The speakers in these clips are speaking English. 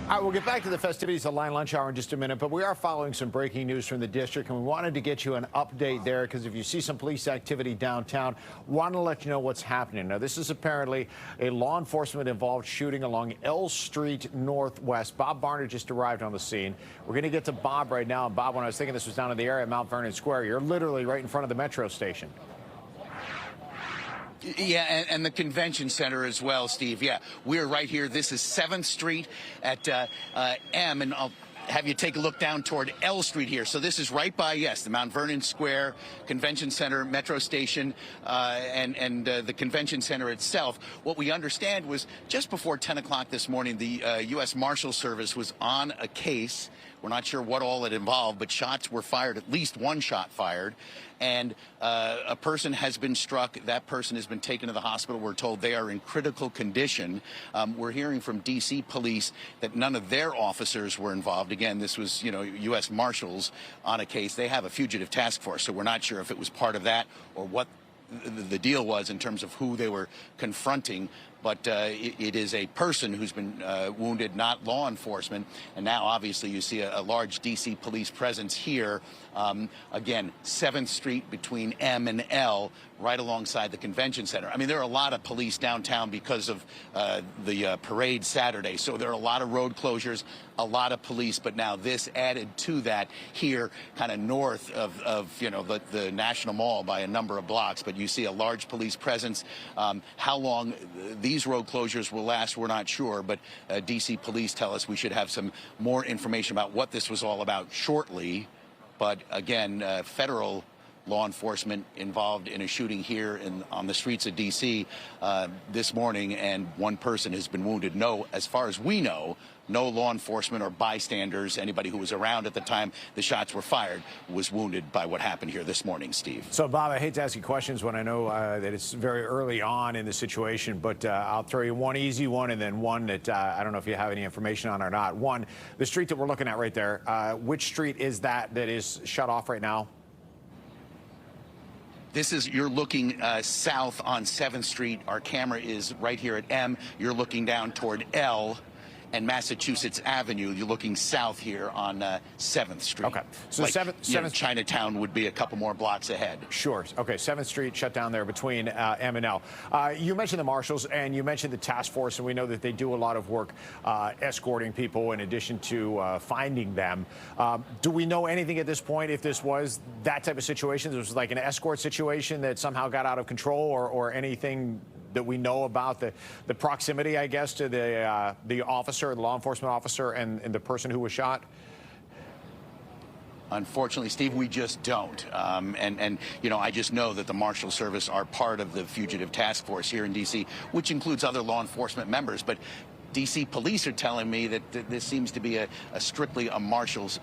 All right, we'll get back to the festivities of Line Lunch Hour in just a minute, but we are following some breaking news from the district, and we wanted to get you an update there because if you see some police activity downtown, want to let you know what's happening. Now, this is apparently a law enforcement-involved shooting along L Street Northwest. Bob Barner just arrived on the scene. We're going to get to Bob right now. And Bob, when I was thinking this was down in the area of Mount Vernon Square, you're literally right in front of the metro station. Yeah, and the convention center as well, Steve. Yeah, we're right here. This is 7th Street at M, and I'll have you take a look down toward L Street here. So this is right by, yes, the Mount Vernon Square Convention Center, Metro Station, and the convention center itself. What we understand was just before 10 o'clock this morning, the U.S. Marshals Service was on a case. We're not sure what all it involved, but shots were fired, at least one shot fired, and a person has been struck. That person has been taken to the hospital. We're told they are in critical condition. We're hearing from D.C. police that none of their officers were involved. Again, this was, U.S. Marshals on a case. They have a fugitive task force, so we're not sure if it was part of that or what the deal was in terms of who they were confronting. But it is a person who's been wounded, not law enforcement. And now, obviously, you see a large D.C. police presence here. Again, 7th Street between M and L, right alongside the convention center. I mean, there are a lot of police downtown because of the parade Saturday. So there are a lot of road closures, a lot of police. But now this added to that here, kind of north of the National Mall by a number of blocks. But you see a large police presence. How long these road closures will last, we're not sure, but D.C. police tell us we should have some more information about what this was all about shortly. But again, federal law enforcement involved in a shooting here on the streets of D.C. This morning, and one person has been wounded. No, as far as we know, no law enforcement or bystanders, anybody who was around at the time the shots were fired, was wounded by what happened here this morning, Steve. So, Bob, I hate to ask you questions when I know that it's very early on in the situation, but I'll throw you one easy one and then one that I don't know if you have any information on or not. One, the street that we're looking at right there, which street is that is shut off right now? You're looking south on 7th Street. Our camera is right here at M. You're looking down toward L and Massachusetts Avenue. You're looking south here on 7th Street. Okay. So like, 7th Chinatown would be a couple more blocks ahead. Sure. Okay. 7th Street shut down there between M and L. You mentioned the Marshals and you mentioned the task force, and we know that they do a lot of work escorting people in addition to finding them. Do we know anything at this point if this was that type of situation? This was like an escort situation that somehow got out of control, or anything that we know about the proximity, I guess, to the officer, the law enforcement officer, and the person who was shot? Unfortunately, Steve, we just don't. I just know that the Marshals Service are part of the fugitive task force here in D.C., which includes other law enforcement members. But D.C. police are telling me that this seems to be strictly a Marshals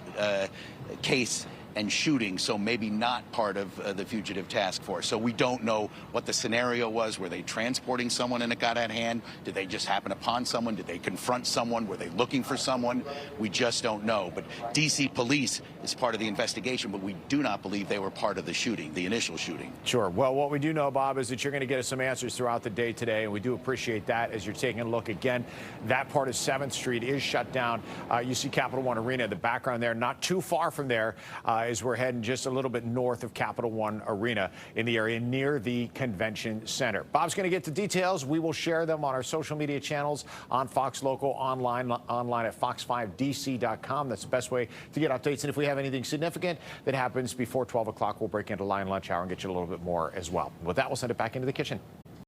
case and shooting, so maybe not part of the fugitive task force. So we don't know what the scenario was. Were they transporting someone and it got out of hand? Did they just happen upon someone? Did they confront someone? Were they looking for someone? We just don't know. But D.C. police is part of the investigation, but we do not believe they were part of the shooting, the initial shooting. Sure. Well, what we do know, Bob, is that you're going to get us some answers throughout the day today, and we do appreciate that as you're taking a look again. That part of 7th Street is shut down. You see Capital One Arena in the background there. Not too far from there as we're heading just a little bit north of Capital One Arena in the area near the convention center. Bob's going to get the details. We will share them on our social media channels, on Fox Local, online at fox5dc.com. That's the best way to get updates. And if we have anything significant that happens before 12 o'clock, we'll break into Line Lunch Hour and get you a little bit more as well. With that, we'll send it back into the kitchen.